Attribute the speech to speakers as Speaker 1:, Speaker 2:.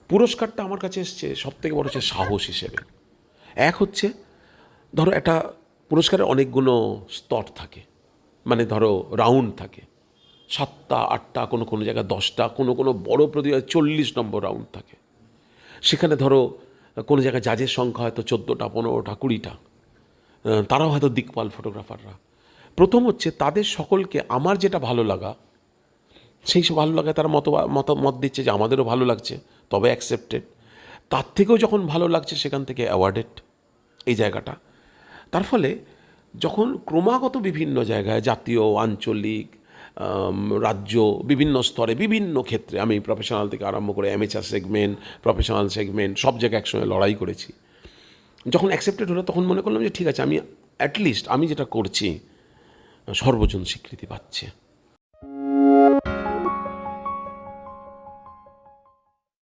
Speaker 1: পুরস্কারটা আমার কাছে এসছে সবথেকে বড় হচ্ছে সাহস হিসেবে। এক হচ্ছে ধরো একটা পুরস্কারের অনেকগুলো স্তর থাকে, মানে ধরো রাউন্ড থাকে, 7টা 8টা, কোনো কোনো জায়গায় 10টা, কোনো কোনো বড় প্রতিযোগিতায় 40 নম্বর রাউন্ড থাকে। সেখানে ধরো কোনো জায়গায় জাজের সংখ্যা হয়তো 14টা 15টা 20টা, তারাও হয়তো দিকপাল ফটোগ্রাফাররা। প্রথম হচ্ছে তাদের সকলকে আমার যেটা ভালো লাগা, সেই সব ভালো লাগায় তারা মতামত দিচ্ছে যে আমাদেরও ভালো লাগছে, তবে অ্যাকসেপ্টেড। তার থেকেও যখন ভালো লাগছে সেখান থেকে অ্যাওয়ার্ডেড এই জায়গাটা। তার ফলে যখন ক্রমাগত বিভিন্ন জায়গায় জাতীয়, আঞ্চলিক, রাজ্য, বিভিন্ন স্তরে বিভিন্ন ক্ষেত্রে, আমি প্রফেশনাল থেকে আরম্ভ করে অ্যামেচার সেগমেন্ট, প্রফেশনাল সেগমেন্ট, সব জায়গায় একসঙ্গে লড়াই করেছি। যখন অ্যাকসেপ্টেড হলো তখন মনে করলাম যে ঠিক আছে, আমি অ্যাটলিস্ট আমি যেটা করছি সর্বজন স্বীকৃতি পাচ্ছে।